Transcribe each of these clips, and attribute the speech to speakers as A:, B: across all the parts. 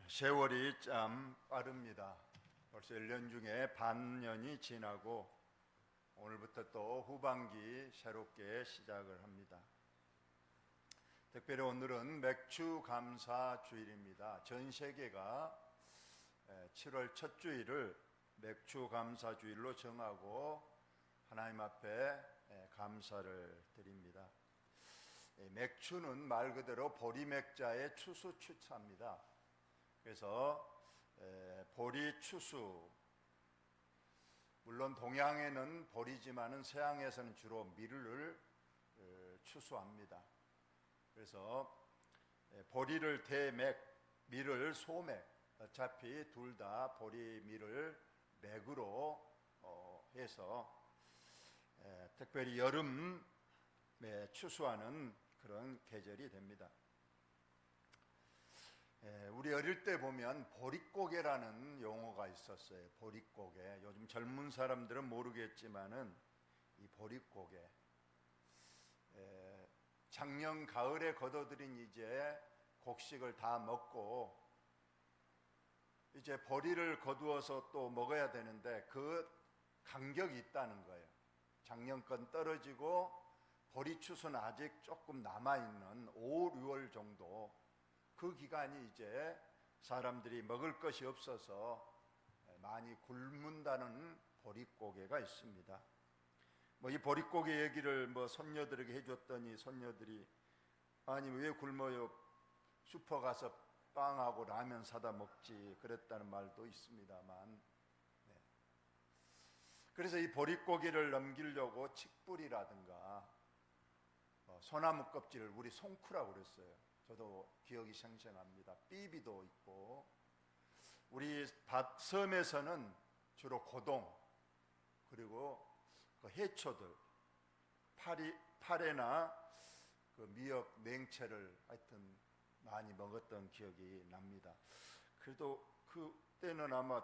A: 세월이 참 빠릅니다. 벌써 1년 중에 반년이 지나고 오늘부터 또 후반기 새롭게 시작을 합니다. 특별히 오늘은 맥주 감사 주일입니다. 전 세계가 7월 첫 주일을 맥주 감사 주일로 정하고 하나님 앞에 감사를 드립니다. 맥주는 말 그대로 보리맥자의 추수추차입니다. 그래서 보리추수, 물론 동양에는 보리지만은 서양에서는 주로 밀을 추수합니다. 그래서 보리를 대맥, 밀을 소맥, 어차피 둘 다 보리 밀을 맥으로 해서 특별히 여름에 추수하는 그런 계절이 됩니다. 우리 어릴 때 보면 보릿고개라는 용어가 있었어요. 보릿고개. 요즘 젊은 사람들은 모르겠지만은 이 보릿고개, 작년 가을에 거둬들인 이제 곡식을 다 먹고 이제 보리를 거두어서 또 먹어야 되는데 그 간격이 있다는 거예요. 작년 건 떨어지고 보리 추수는 아직 조금 남아있는 5, 6월 정도, 그 기간이 이제 사람들이 먹을 것이 없어서 많이 굶는다는 보릿고개가 있습니다. 이 보릿고개 얘기를 손녀들에게 해줬더니 손녀들이 아니 왜 굶어요? 슈퍼 가서 빵하고 라면 사다 먹지, 그랬다는 말도 있습니다만, 그래서 이 보릿고개를 넘기려고 칡뿌리라든가 소나무 껍질을 우리 송쿠라고 그랬어요. 저도 기억이 생생합니다. 삐비도 있고, 우리 섬에서는 주로 고동, 그리고 그 해초들, 파래나 그 미역, 냉채를 하여튼 많이 먹었던 기억이 납니다. 그래도 그때는 아마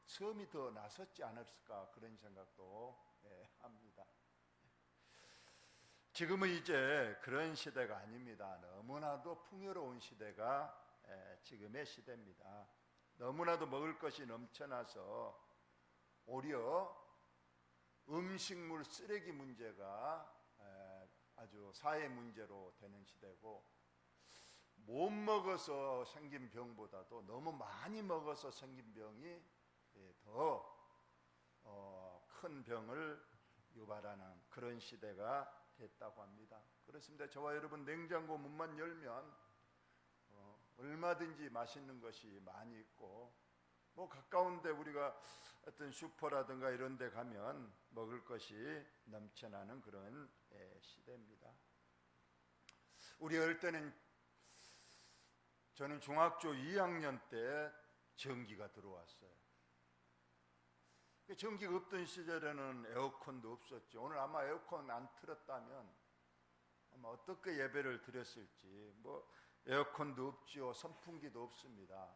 A: 섬이 더 나섰지 않았을까, 그런 생각도 합니다. 지금은 이제 그런 시대가 아닙니다. 너무나도 풍요로운 시대가 지금의 시대입니다. 너무나도 먹을 것이 넘쳐나서 오히려 음식물 쓰레기 문제가 아주 사회 문제로 되는 시대고, 못 먹어서 생긴 병보다도 너무 많이 먹어서 생긴 병이 더 큰 병을 유발하는 그런 시대가 됐다고 합니다. 그렇습니다. 저와 여러분, 냉장고 문만 열면 얼마든지 맛있는 것이 많이 있고, 가까운데 우리가 어떤 슈퍼라든가 이런 데 가면 먹을 것이 넘쳐나는 그런 시대입니다. 우리 어릴 때는, 저는 중학교 2학년 때 전기가 들어왔어요. 전기가 없던 시절에는 에어컨도 없었죠. 오늘 아마 에어컨 안 틀었다면 아마 어떻게 예배를 드렸을지, 에어컨도 없지요, 선풍기도 없습니다.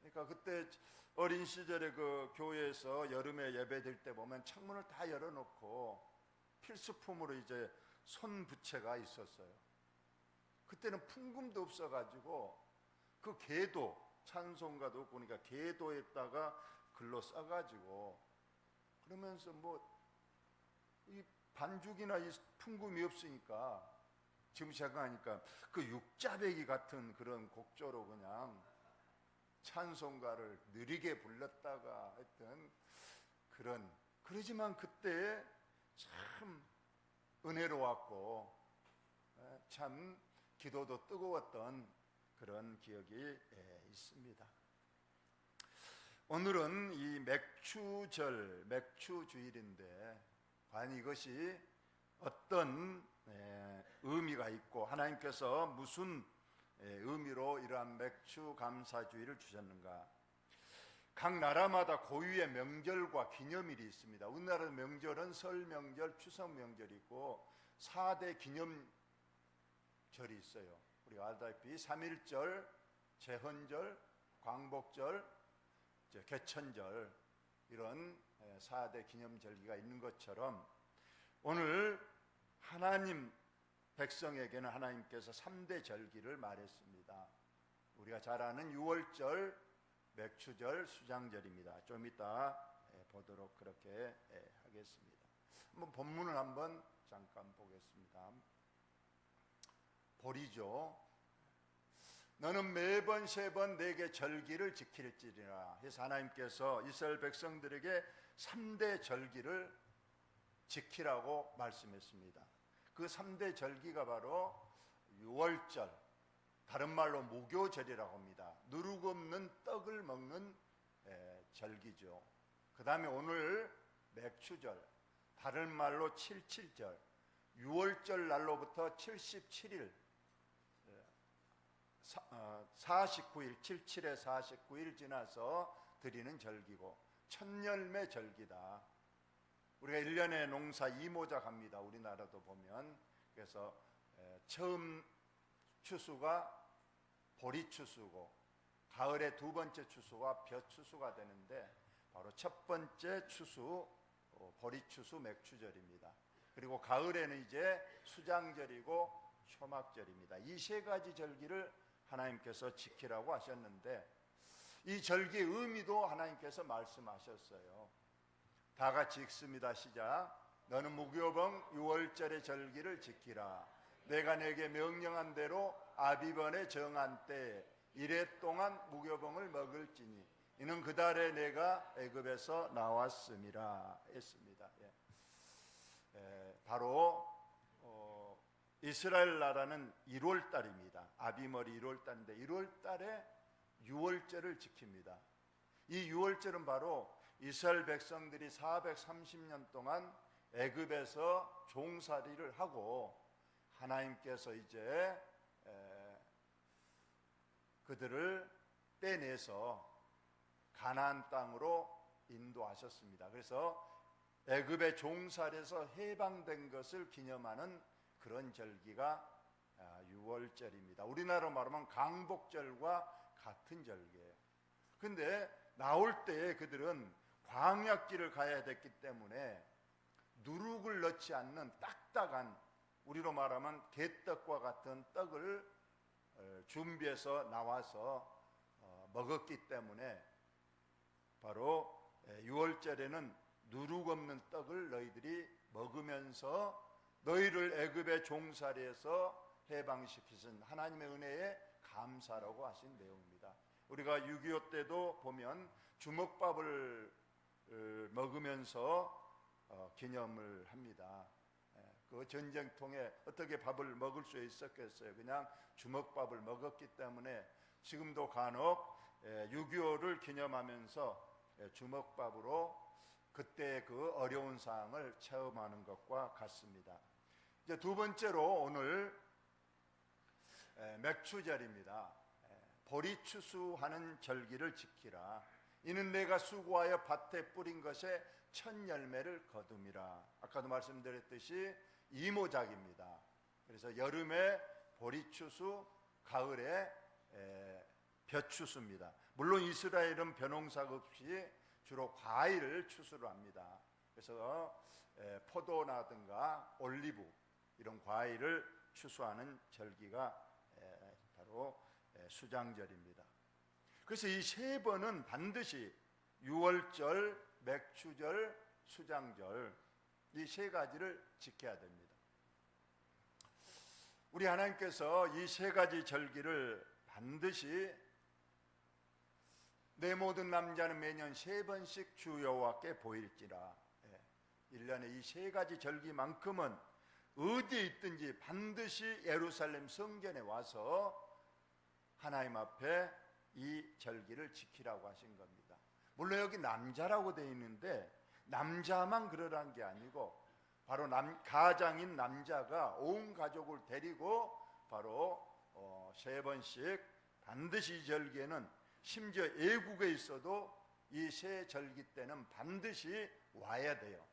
A: 그러니까 그때 어린 시절에 그 교회에서 여름에 예배 드릴 때 보면 창문을 다 열어놓고 필수품으로 이제 손부채가 있었어요. 그때는 풍금도 없어가지고 그 개도, 찬송가도 없고 그러니까 개도에다가 글로 써가지고, 그러면서 이 반죽이나 이 풍금이 없으니까 지금 생각하니까 그 육자배기 같은 그런 곡조로 그냥 찬송가를 느리게 불렀다가 했던 그러지만 그때 참 은혜로웠고 참 기도도 뜨거웠던 그런 기억이 있습니다. 오늘은 이 맥주절, 맥주주일인데 과연 이것이 어떤 의미가 있고 하나님께서 무슨 의미로 이러한 맥주 감사주일을 주셨는가? 각 나라마다 고유의 명절과 기념일이 있습니다. 우리나라 명절은 설 명절, 추석 명절이 있고 4대 기념절이 있어요. 우리가 알다시피 3.1절, 제헌절, 광복절, 개천절, 이런 4대 기념절기가 있는 것처럼 오늘 하나님 백성에게는 하나님께서 3대 절기를 말했습니다. 우리 우리가 잘 아는 유월절, 맥추절, 수장절입니다. 좀 이따 보도록 그렇게 하겠습니다. 한번 본문을 한번 잠깐 보겠습니다. 보리죠. 너는 매번 세 번 내게 절기를 지킬지니라. 해서 하나님께서 이스라엘 백성들에게 3대 절기를 지키라고 말씀했습니다. 그 3대 절기가 바로 유월절, 다른 말로 무교절이라고 합니다. 누룩 없는 떡을 먹는 절기죠. 그 다음에 오늘 맥추절, 다른 말로 칠칠절, 유월절 날로부터 77일 49일, 77에 49일 지나서 드리는 절기고 천열매 절기다. 우리가 1년에 농사 이모작 합니다. 우리나라도 보면. 그래서 처음 추수가 보리 추수고 가을의 두 번째 추수가 벼 추수가 되는데 바로 첫 번째 추수 보리 추수 맥추절입니다. 그리고 가을에는 이제 수장절이고 초막절입니다. 이 세 가지 절기를 하나님께서 지키라고 하셨는데 이 절기의 의미도 하나님께서 말씀하셨어요. 다 같이 읽습니다. 시작. 너는 무교봉 유월절의 절기를 지키라. 내가 내게 명령한 대로 아비번에 정한 때에 이래 동안 무교봉을 먹을지니 이는 그 달에 내가 애굽에서 나왔음이라 했습니다. 바로 이스라엘 나라는 1월 달입니다. 아비머리 1월 달인데 1월 달에 유월절을 지킵니다. 이 유월절은 바로 이스라엘 백성들이 430년 동안 애굽에서 종살이를 하고 하나님께서 이제 그들을 떼내서 가나안 땅으로 인도하셨습니다. 그래서 애굽의 종살에서 해방된 것을 기념하는 그런 절기가 유월절입니다. 우리나라로 말하면 강복절과 같은 절기예요. 근데 나올 때에 그들은 광야길을 가야 됐기 때문에 누룩을 넣지 않는 딱딱한, 우리로 말하면 개떡과 같은 떡을 준비해서 나와서 먹었기 때문에 바로 유월절에는 누룩 없는 떡을 너희들이 먹으면서 너희를 애굽의 종살이에서 해방시키신 하나님의 은혜에 감사라고 하신 내용입니다. 우리가 6.25 때도 보면 주먹밥을 먹으면서 기념을 합니다. 그 전쟁통에 어떻게 밥을 먹을 수 있었겠어요? 그냥 주먹밥을 먹었기 때문에 지금도 간혹 6.25를 기념하면서 주먹밥으로 그때의 그 어려운 상황을 체험하는 것과 같습니다. 이제 두 번째로 오늘 맥추절입니다. 보리 추수하는 절기를 지키라. 이는 내가 수고하여 밭에 뿌린 것에 첫 열매를 거둠이라. 아까도 말씀드렸듯이 이모작입니다. 그래서 여름에 보리 추수, 가을에 벼 추수입니다. 물론 이스라엘은 벼농사가 없이 주로 과일을 추수를 합니다. 그래서 포도나든가 올리브 이런 과일을 추수하는 절기가 바로 수장절입니다. 그래서 이 세 번은 반드시 유월절, 맥추절, 수장절 이 세 가지를 지켜야 됩니다. 우리 하나님께서 이 세 가지 절기를 반드시 내 모든 남자는 매년 세 번씩 주 여호와께 보일지라. 1년에 이 세 가지 절기만큼은 어디에 있든지 반드시 예루살렘 성전에 와서 하나님 앞에 이 절기를 지키라고 하신 겁니다. 물론 여기 남자라고 되어 있는데 남자만 그러라는 게 아니고 바로 가장인 남자가 온 가족을 데리고 바로 세 번씩 반드시 이 절기에는 심지어 애국에 있어도 이 세 절기 때는 반드시 와야 돼요.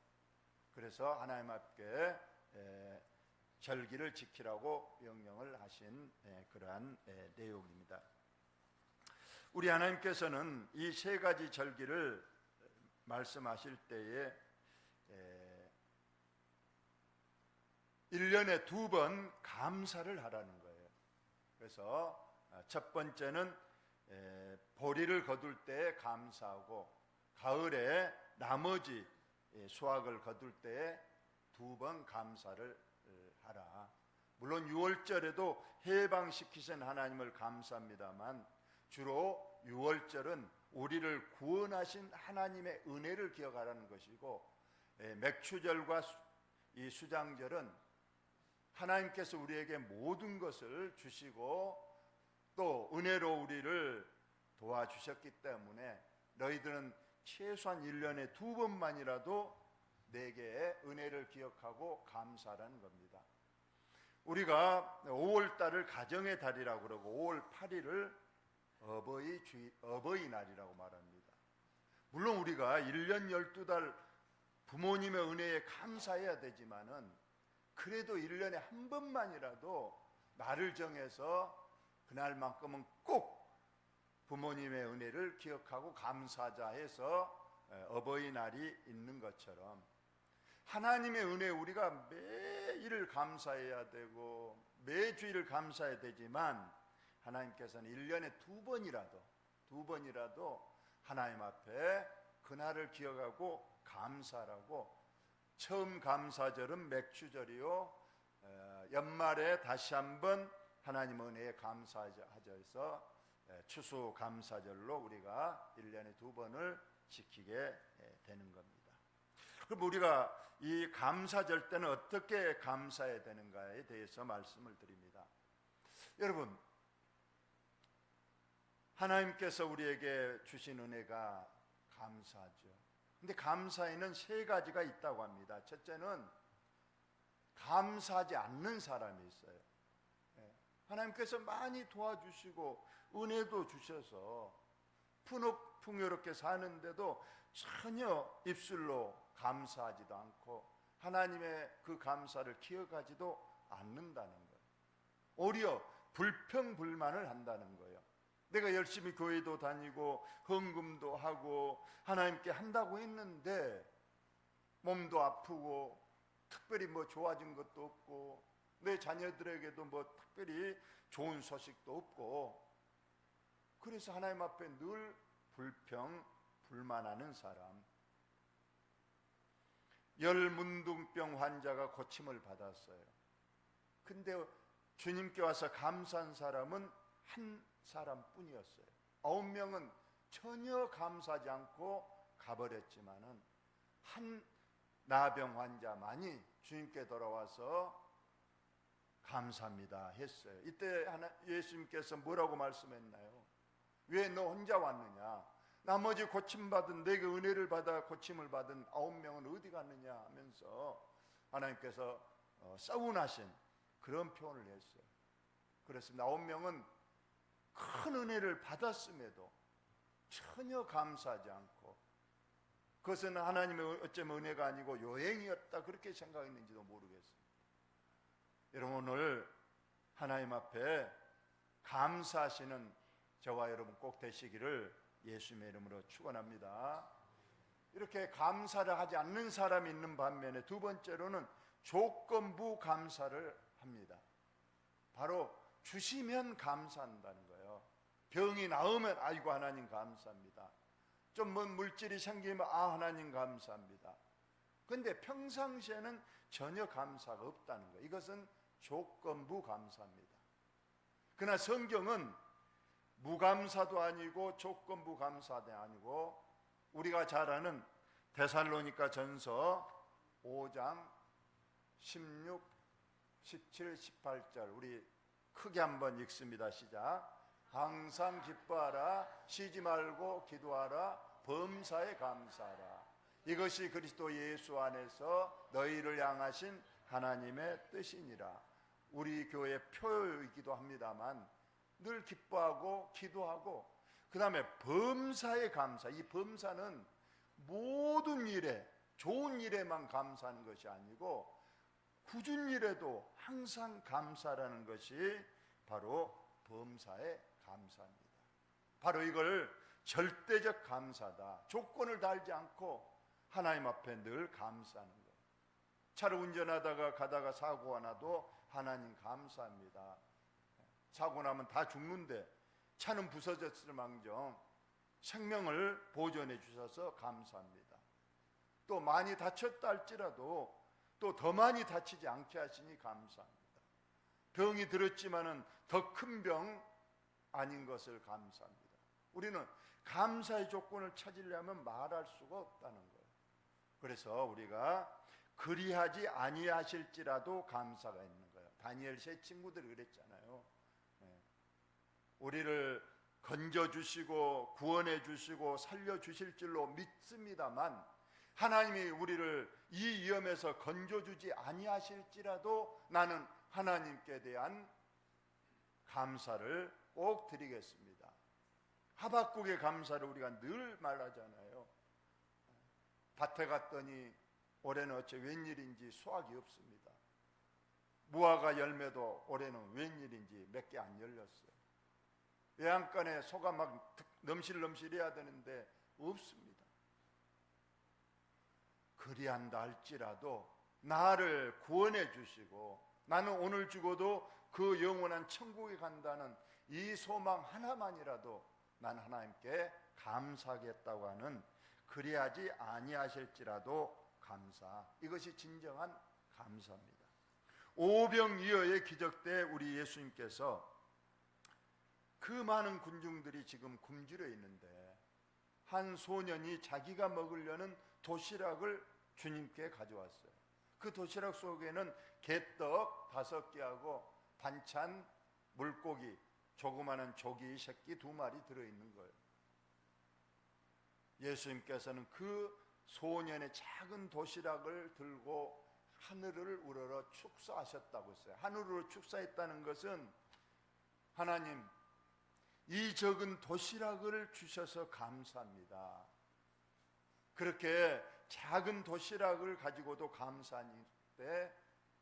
A: 그래서 하나님 앞에 절기를 지키라고 명령을 하신 그러한 내용입니다. 우리 하나님께서는 이 세 가지 절기를 말씀하실 때에 1년에 2번 감사를 하라는 거예요. 그래서 첫 번째는 보리를 거둘 때 감사하고 가을에 나머지 수확을 거둘 때 2번 감사를 하라. 물론 6월절에도 해방시키신 하나님을 감사합니다만 주로 6월절은 우리를 구원하신 하나님의 은혜를 기억하라는 것이고, 맥추절과 이 수장절은 하나님께서 우리에게 모든 것을 주시고 또 은혜로 우리를 도와주셨기 때문에 너희들은 최소한 1년에 2번만이라도 내게 은혜를 기억하고 감사하라는 겁니다. 우리가 5월달을 가정의 달이라고 그러고 5월 8일을 어버이날이라고 말합니다. 물론 우리가 1년 12달 부모님의 은혜에 감사해야 되지만은 그래도 1년에 한 번만이라도 날을 정해서 그날만큼은 꼭 부모님의 은혜를 기억하고 감사하자 해서 어버이날이 있는 것처럼 하나님의 은혜에 우리가 매일 감사해야 되고 매주일 감사해야 되지만 하나님께서는 1년에 2번이라도 하나님 앞에 그날을 기억하고 감사하라고, 처음 감사절은 맥추절이요 연말에 다시 한번 하나님 은혜에 감사하자 해서 추수 감사절로 우리가 1년에 2번을 지키게 되는 겁니다. 그럼 우리가 이 감사절 때는 어떻게 감사해야 되는가에 대해서 말씀을 드립니다. 여러분, 하나님께서 우리에게 주신 은혜가 감사하죠. 근데 감사에는 3가지가 있다고 합니다. 첫째는 감사하지 않는 사람이 있어요. 하나님께서 많이 도와주시고 은혜도 주셔서 풍요롭게 사는데도 전혀 입술로 감사하지도 않고 하나님의 그 감사를 기억하지도 않는다는 거예요. 오히려 불평불만을 한다는 거예요. 내가 열심히 교회도 다니고 헌금도 하고 하나님께 한다고 했는데 몸도 아프고 특별히 뭐 좋아진 것도 없고 내 자녀들에게도 뭐 특별히 좋은 소식도 없고, 그래서 하나님 앞에 늘 불평불만하는 사람. 열문둥병 환자가 고침을 받았어요. 근데 주님께 와서 감사한 사람은 한 사람뿐이었어요. 9명은 전혀 감사하지 않고 가버렸지만은 한 나병 환자만이 주님께 돌아와서 감사합니다 했어요. 이때 예수님께서 뭐라고 말씀했나요? 왜 너 혼자 왔느냐? 나머지 고침받은, 내게 은혜를 받아 고침을 받은 9명은 어디 갔느냐 하면서 하나님께서 서운하신 그런 표현을 했어요. 그렇습니다. 9명은 큰 은혜를 받았음에도 전혀 감사하지 않고, 그것은 하나님의 어쩌면 은혜가 아니고 요행이었다 그렇게 생각했는지도 모르겠습니다. 여러분, 오늘 하나님 앞에 감사하시는 저와 여러분 꼭 되시기를 예수님의 이름으로 축원합니다. 이렇게 감사를 하지 않는 사람이 있는 반면에 두 번째로는 조건부 감사를 합니다. 바로 주시면 감사한다는 거예요. 병이 나으면 아이고 하나님 감사합니다. 좀 뭐 물질이 생기면 하나님 감사합니다. 그런데 평상시에는 전혀 감사가 없다는 거예요. 이것은 조건부 감사입니다. 그러나 성경은 무감사도 아니고 조건부 감사도 아니고 우리가 잘 아는 데살로니가 전서 5장 16, 17, 18절 우리 크게 한번 읽습니다. 시작. 항상 기뻐하라, 쉬지 말고 기도하라, 범사에 감사하라. 이것이 그리스도 예수 안에서 너희를 향하신 하나님의 뜻이니라. 우리 교회 표이기도 합니다만 늘 기뻐하고 기도하고, 그 다음에 범사에 감사. 이 범사는 모든 일에, 좋은 일에만 감사하는 것이 아니고 굳은 일에도 항상 감사라는 것이 바로 범사의 감사입니다. 바로 이걸 절대적 감사다. 조건을 달지 않고 하나님 앞에 늘 감사하는 거예요. 차를 운전하다가 가다가 사고가 나도 하나님 감사합니다. 사고 나면 다 죽는데 차는 부서졌을망정 생명을 보존해 주셔서 감사합니다. 또 많이 다쳤다 할지라도 또 더 많이 다치지 않게 하시니 감사합니다. 병이 들었지만은 더 큰 병 아닌 것을 감사합니다. 우리는 감사의 조건을 찾으려면 말할 수가 없다는 거예요. 그래서 우리가 그리하지 아니하실지라도 감사가 있는 거예요. 다니엘 세 친구들이 그랬잖아요. 우리를 건져주시고 구원해주시고 살려주실 줄로 믿습니다만 하나님이 우리를 이 위험에서 건져주지 아니하실지라도 나는 하나님께 대한 감사를 꼭 드리겠습니다. 하박국의 감사를 우리가 늘 말하잖아요. 밭에 갔더니 올해는 어째 웬일인지 수확이 없습니다. 무화과 열매도 올해는 웬일인지 몇 개 안 열렸어요. 외양간에 소가 막 넘실넘실해야 되는데 없습니다. 그리한다 할지라도 나를 구원해 주시고 나는 오늘 죽어도 그 영원한 천국에 간다는 이 소망 하나만이라도 난 하나님께 감사하겠다고 하는 그리하지 아니하실지라도 감사, 이것이 진정한 감사입니다. 오병이어의 기적 때 우리 예수님께서 그 많은 군중들이 지금 굶주려 있는데 한 소년이 자기가 먹으려는 도시락을 주님께 가져왔어요. 그 도시락 속에는 개떡 5개하고 반찬, 물고기, 조그마한 조기 새끼 2마리 들어있는 거예요. 예수님께서는 그 소년의 작은 도시락을 들고 하늘을 우러러 축사하셨다고 했어요. 하늘으로 축사했다는 것은 하나님, 이 적은 도시락을 주셔서 감사합니다. 그렇게 작은 도시락을 가지고도 감사할 때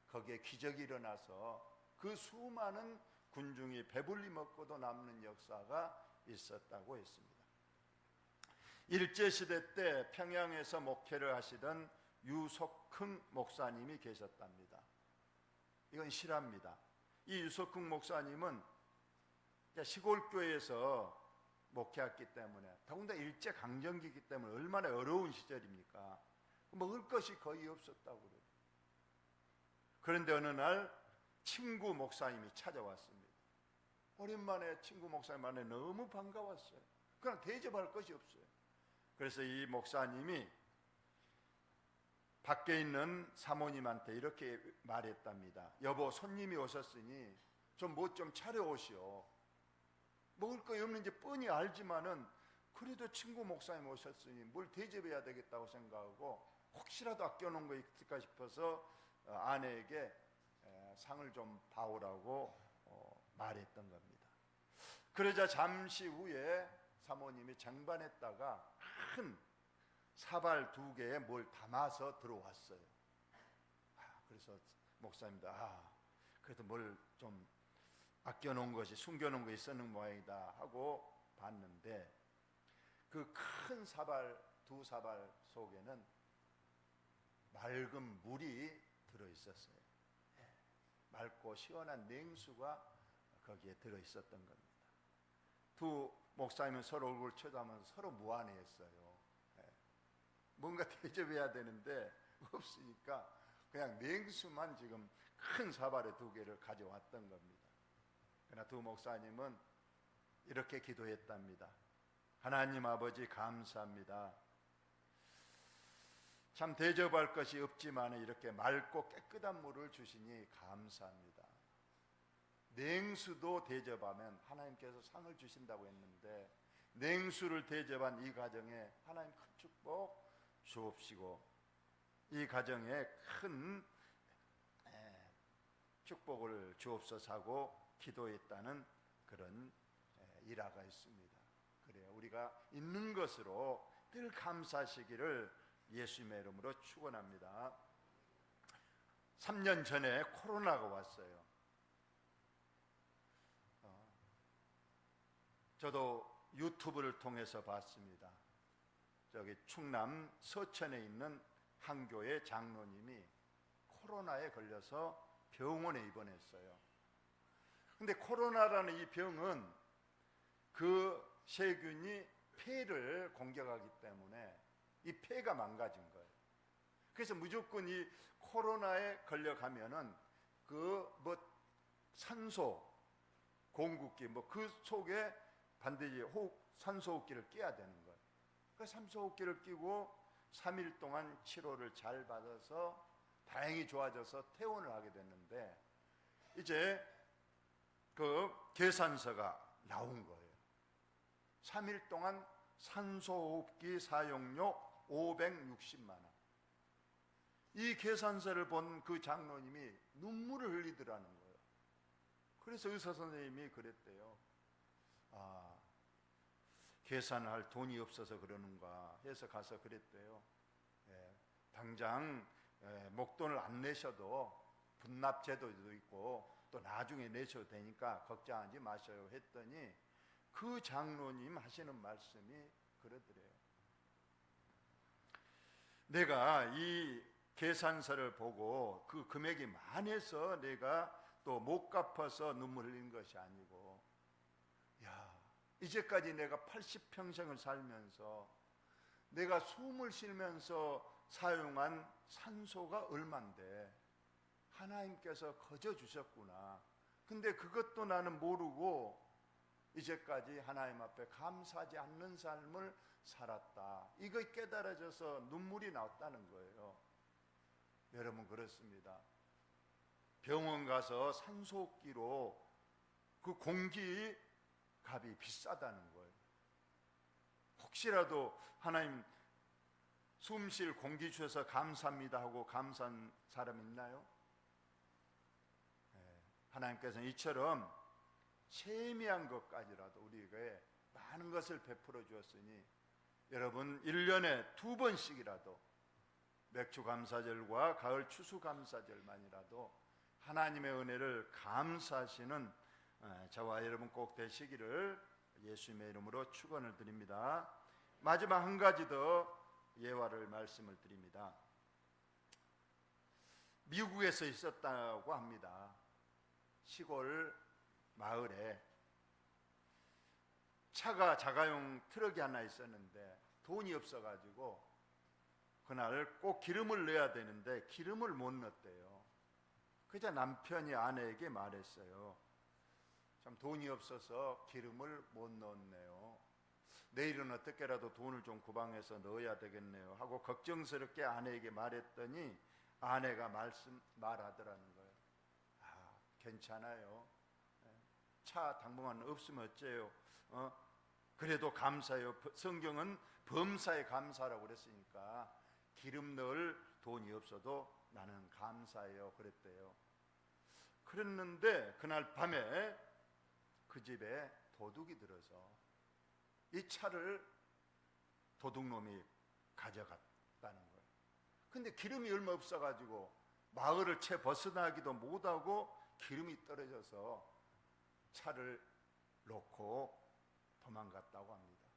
A: 거기에 기적이 일어나서 그 수많은 군중이 배불리 먹고도 남는 역사가 있었다고 했습니다. 일제시대 때 평양에서 목회를 하시던 유석흥 목사님이 계셨답니다. 이건 실화입니다. 이 유석흥 목사님은 시골교회에서 목회했기 때문에 더군다나 일제강점기이기 때문에 얼마나 어려운 시절입니까? 먹을 것이 거의 없었다고 그래요. 그런데 어느 날 친구 목사님이 찾아왔습니다. 오랜만에 친구 목사님 만에 너무 반가웠어요. 그냥 대접할 것이 없어요. 그래서 이 목사님이 밖에 있는 사모님한테 이렇게 말했답니다. 여보, 손님이 오셨으니 좀 뭐 좀 차려오시오. 먹을 거 없는지 뻔히 알지만은 그래도 친구 목사님 오셨으니 뭘 대접해야 되겠다고 생각하고 혹시라도 아껴놓은 거 있을까 싶어서 아내에게 상을 좀 봐오라고 말했던 겁니다. 그러자 잠시 후에 사모님이 쟁반에다가 큰 사발 2개에 뭘 담아서 들어왔어요. 그래서 목사님도 그래도 뭘 좀 아껴놓은 것이, 숨겨놓은 것이 있었는 모양이다 하고 봤는데 그 큰 사발 2사발 속에는 맑은 물이 들어있었어요. 맑고 시원한 냉수가 거기에 들어있었던 겁니다. 두 목사님은 서로 얼굴 쳐다보면서 서로 무안해했어요. 뭔가 대접해야 되는데 없으니까 그냥 냉수만 지금 큰 사발에 2개를 가져왔던 겁니다. 그러나 두 목사님은 이렇게 기도했답니다. 하나님 아버지, 감사합니다. 참 대접할 것이 없지만 이렇게 맑고 깨끗한 물을 주시니 감사합니다. 냉수도 대접하면 하나님께서 상을 주신다고 했는데 냉수를 대접한 이 가정에 하나님 큰 축복 주옵시고 이 가정에 큰 축복을 주옵소서 하고 기도했다는 그런 일화가 있습니다. 그래요. 우리가 있는 것으로 늘 감사하시기를 예수님의 이름으로 축원합니다. 3년 전에 코로나가 왔어요. 저도 유튜브를 통해서 봤습니다. 저기 충남 서천에 있는 한 교회 장로님이 코로나에 걸려서 병원에 입원했어요. 근데 코로나라는 이 병은 그 세균이 폐를 공격하기 때문에 이 폐가 망가진 거예요. 그래서 무조건 이 코로나에 걸려가면은 그 뭐 산소 공급기 뭐 그 속에 반드시 산소호흡기를 끼야 되는 거예요. 그 산소호흡기를 끼고 3일 동안 치료를 잘 받아서 다행히 좋아져서 퇴원을 하게 됐는데, 이제 그 계산서가 나온 거예요. 3일 동안 산소호흡기 사용료 560만 원. 이 계산서를 본 그 장로님이 눈물을 흘리더라는 거예요. 그래서 의사 선생님이 그랬대요. 계산할 돈이 없어서 그러는가 해서 가서 그랬대요. 당장 목돈을 안 내셔도 분납 제도도 있고 또 나중에 내셔도 되니까 걱정하지 마셔요 했더니 그 장로님 하시는 말씀이 그러더래요. 내가 이 계산서를 보고 그 금액이 많아서 내가 또 못 갚아서 눈물 흘린 것이 아니고, 이제까지 내가 80평생을 살면서 내가 숨을 쉬면서 사용한 산소가 얼만데 하나님께서 거저 주셨구나. 근데 그것도 나는 모르고 이제까지 하나님 앞에 감사하지 않는 삶을 살았다. 이거 깨달아져서 눈물이 나왔다는 거예요. 여러분, 그렇습니다. 병원 가서 산소호흡기로 그 공기 값이 비싸다는 거예요. 혹시라도 하나님 숨 쉴 공기 주셔서 감사합니다 하고 감사한 사람 있나요? 하나님께서는 이처럼 세미한 것까지라도 우리에게 많은 것을 베풀어 주었으니 여러분 1년에 2번씩이라도 맥주 감사절과 가을 추수 감사절만이라도 하나님의 은혜를 감사하시는 저와 여러분 꼭 되시기를 예수님의 이름으로 축원을 드립니다. 마지막 한 가지 더 예화를 말씀을 드립니다. 미국에서 있었다고 합니다. 시골 마을에 차가 자가용 트럭이 하나 있었는데 돈이 없어가지고 그날 꼭 기름을 넣어야 되는데 기름을 못 넣었대요. 그저 남편이 아내에게 말했어요. 참 돈이 없어서 기름을 못 넣었네요. 내일은 어떻게라도 돈을 좀 구방해서 넣어야 되겠네요 하고 걱정스럽게 아내에게 말했더니 아내가 말하더라는 거예요. 괜찮아요. 차 당분간 없으면 어째요? 그래도 감사해요. 성경은 범사에 감사라고 그랬으니까 기름 넣을 돈이 없어도 나는 감사해요 그랬대요. 그랬는데 그날 밤에 그 집에 도둑이 들어서 이 차를 도둑놈이 가져갔다는 거예요. 근데 기름이 얼마 없어가지고 마을을 채 벗어나기도 못하고 기름이 떨어져서 차를 놓고 도망갔다고 합니다.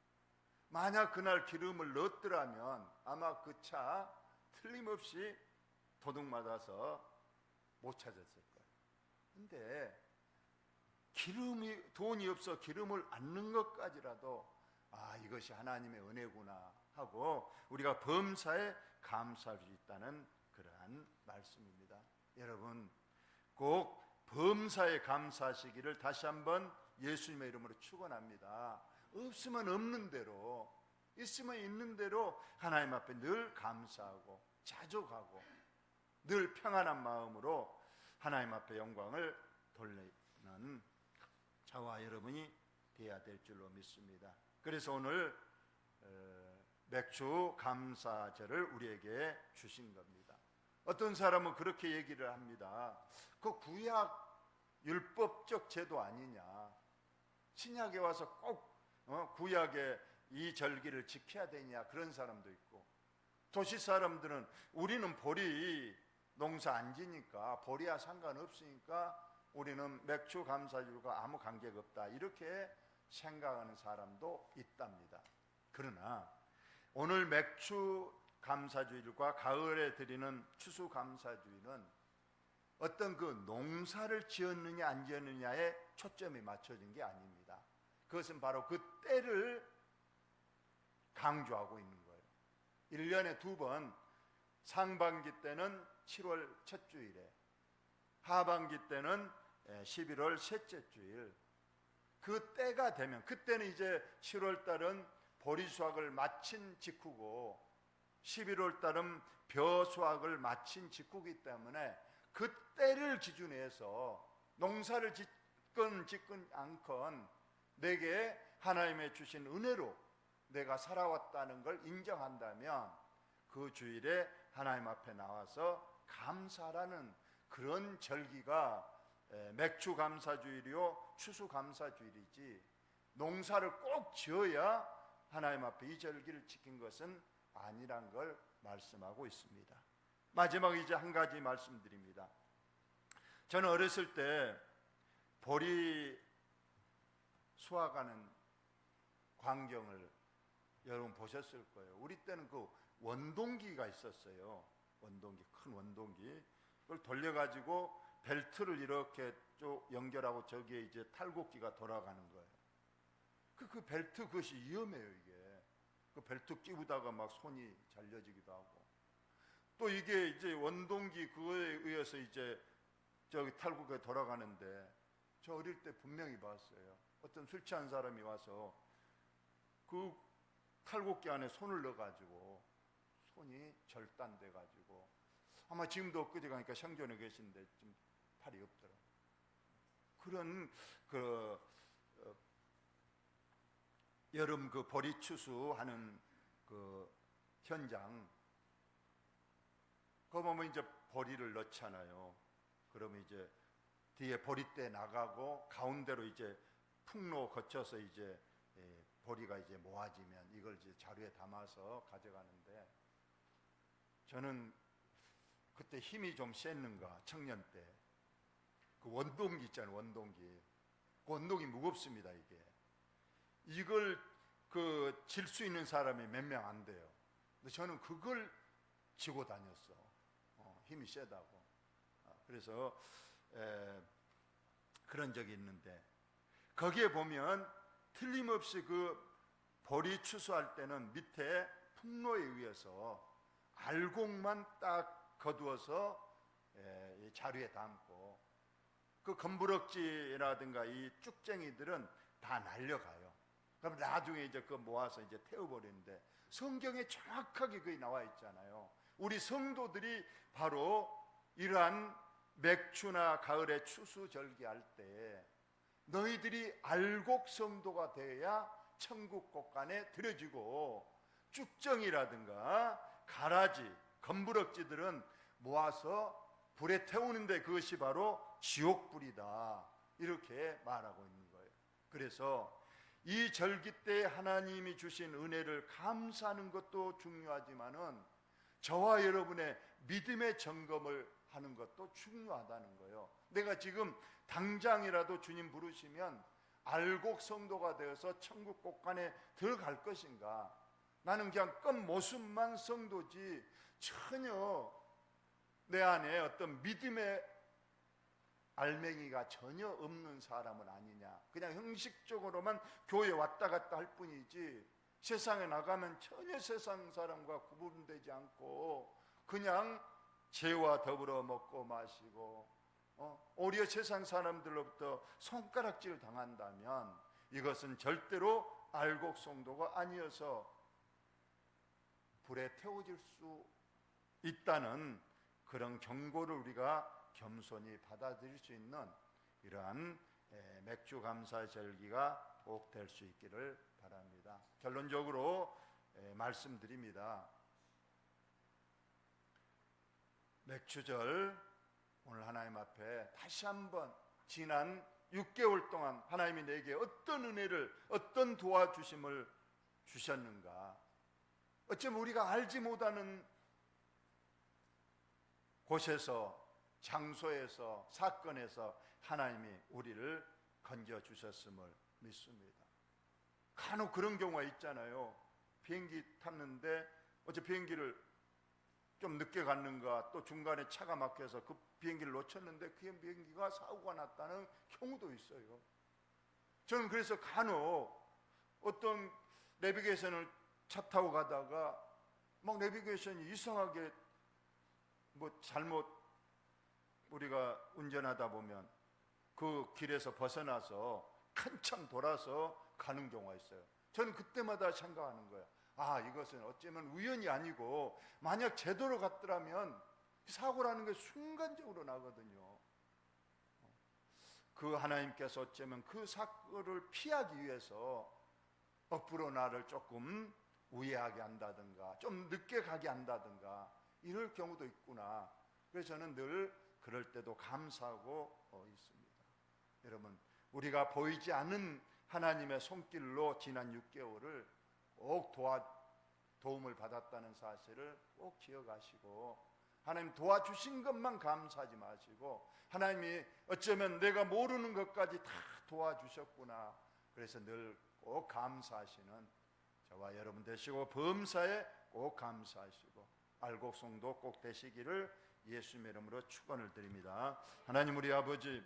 A: 만약 그날 기름을 넣었더라면 아마 그 차 틀림없이 도둑 맞아서 못 찾았을 거예요. 근데 돈이 없어 기름을 안 넣은 것까지라도 이것이 하나님의 은혜구나 하고 우리가 범사에 감사할 수 있다는 그러한 말씀입니다. 여러분 꼭 범사에 감사하시기를 다시 한번 예수님의 이름으로 축원합니다. 없으면 없는 대로, 있으면 있는 대로 하나님 앞에 늘 감사하고 자족하고 늘 평안한 마음으로 하나님 앞에 영광을 돌리는 저와 여러분이 되어야 될 줄로 믿습니다. 그래서 오늘 맥주 감사절을 우리에게 주신 겁니다. 어떤 사람은 그렇게 얘기를 합니다. 그 구약 율법적 제도 아니냐, 신약에 와서 꼭 구약의 이 절기를 지켜야 되냐, 그런 사람도 있고, 도시 사람들은 우리는 보리 농사 안 지니까 보리와 상관없으니까 우리는 맥주 감사절과 아무 관계가 없다, 이렇게 생각하는 사람도 있답니다. 그러나 오늘 맥주 감사주일과 가을에 드리는 추수 감사주일은 어떤 그 농사를 지었느냐 안 지었느냐에 초점이 맞춰진 게 아닙니다. 그것은 바로 그 때를 강조하고 있는 거예요. 1년에 2번, 상반기 때는 7월 첫 주일에, 하반기 때는 11월 셋째 주일. 그 때가 되면, 그때는 이제 7월 달은 보리 수확을 마친 직후고 11월 달은 벼 수확을 마친 직후이기 때문에 그 때를 기준으로 해서 농사를 짓건 않건 내게 하나님의 주신 은혜로 내가 살아왔다는 걸 인정한다면 그 주일에 하나님 앞에 나와서 감사라는 그런 절기가 맥주 감사주일이요 추수 감사주일이지, 농사를 꼭 지어야 하나님 앞에 이 절기를 지킨 것은 아니란 걸 말씀하고 있습니다. 마지막 이제 한 가지 말씀드립니다. 저는 어렸을 때 보리 수확하는 광경을 여러분 보셨을 거예요. 우리 때는 그 원동기가 있었어요. 원동기, 큰 원동기. 그걸 돌려가지고 벨트를 이렇게 쭉 연결하고 저기에 이제 탈곡기가 돌아가는 거예요. 그 벨트, 그것이 위험해요. 이게 그 벨트 끼우다가 막 손이 잘려지기도 하고, 또 이게 이제 원동기 그거에 의해서 이제 저기 탈곡기가 돌아가는데, 저 어릴 때 분명히 봤어요. 어떤 술 취한 사람이 와서 그 탈곡기 안에 손을 넣어가지고 손이 절단돼가지고, 아마 지금도 엊그제 가니까 생존에 계신데 좀 팔이 없더라고요. 그런 여름 그 보리 추수하는 그 현장, 그거 보면 이제 보리를 넣잖아요. 그러면 이제 뒤에 보리대 나가고 가운데로 이제 풍로 거쳐서 이제 보리가 이제 모아지면 이걸 이제 자루에 담아서 가져가는데, 저는 그때 힘이 좀 셌는가, 청년 때 그 원동기 있잖아요. 원동기, 그 원동기 무겁습니다. 이걸 그 질 수 있는 사람이 몇 명 안 돼요. 근데 저는 그걸 지고 다녔어. 힘이 세다고. 그래서 그런 적이 있는데, 거기에 보면 틀림없이 그 보리 추수할 때는 밑에 풍로에 의해서 알곡만 딱 거두어서 자루에 담고, 그 검부럭지라든가 이 쭉쟁이들은 다 날려가요. 그럼 나중에 이제 그거 모아서 이제 태워버리는데, 성경에 정확하게 그게 나와 있잖아요. 우리 성도들이 바로 이러한 맥추나 가을에 추수 절기할 때 너희들이 알곡 성도가 되어야 천국 곳간에 들여지고, 쭉정이라든가 가라지, 검부럭지들은 모아서 불에 태우는데 그것이 바로 지옥불이다, 이렇게 말하고 있는 거예요. 그래서 이 절기 때 하나님이 주신 은혜를 감사하는 것도 중요하지만은 저와 여러분의 믿음의 점검을 하는 것도 중요하다는 거예요. 내가 지금 당장이라도 주님 부르시면 알곡 성도가 되어서 천국 곳간에 들어갈 것인가? 나는 그냥 겉모습만 성도지 전혀 내 안에 어떤 믿음의 알맹이가 전혀 없는 사람은 아니냐. 그냥 형식적으로만 교회 왔다 갔다 할 뿐이지 세상에 나가면 전혀 세상 사람과 구분되지 않고 그냥 죄와 더불어 먹고 마시고 오히려 세상 사람들로부터 손가락질 당한다면 이것은 절대로 알곡 성도가 아니어서 불에 태워질 수 있다는 그런 경고를 우리가 겸손히 받아들일 수 있는 이러한 맥주 감사 절기가 꼭 될 수 있기를 바랍니다. 결론적으로 말씀드립니다. 맥주절 오늘 하나님 앞에 다시 한번 지난 6개월 동안 하나님이 내게 어떤 은혜를, 어떤 도와주심을 주셨는가, 어쩌면 우리가 알지 못하는 곳에서, 장소에서, 사건에서 하나님이 우리를 건져주셨음을 믿습니다. 간혹 그런 경우가 있잖아요. 비행기 탔는데 어제 비행기를 좀 늦게 갔는가, 또 중간에 차가 막혀서 그 비행기를 놓쳤는데 그 비행기가 사고가 났다는 경우도 있어요. 저는 그래서 간혹 어떤 내비게이션을 차 타고 가다가 막 내비게이션이 이상하게 뭐 잘못 우리가 운전하다 보면 그 길에서 벗어나서 한참 돌아서 가는 경우가 있어요. 저는 그때마다 생각하는 거예요. 아, 이것은 어쩌면 우연이 아니고 만약 제대로 갔더라면 사고라는 게 순간적으로 나거든요. 그 하나님께서 어쩌면 그 사고를 피하기 위해서 억부로 나를 조금 우회하게 한다든가 좀 늦게 가게 한다든가 이럴 경우도 있구나. 그래서 저는 늘 그럴 때도 감사하고 있습니다. 여러분, 우리가 보이지 않는 하나님의 손길로 지난 6개월을 꼭 도움을 받았다는 사실을 꼭 기억하시고, 하나님 도와주신 것만 감사하지 마시고 하나님이 어쩌면 내가 모르는 것까지 다 도와주셨구나, 그래서 늘 꼭 감사하시는 저와 여러분 되시고 범사에 꼭 감사하시고 알곡성도 꼭 되시기를 예수님의 이름으로 축원을 드립니다. 하나님 우리 아버지,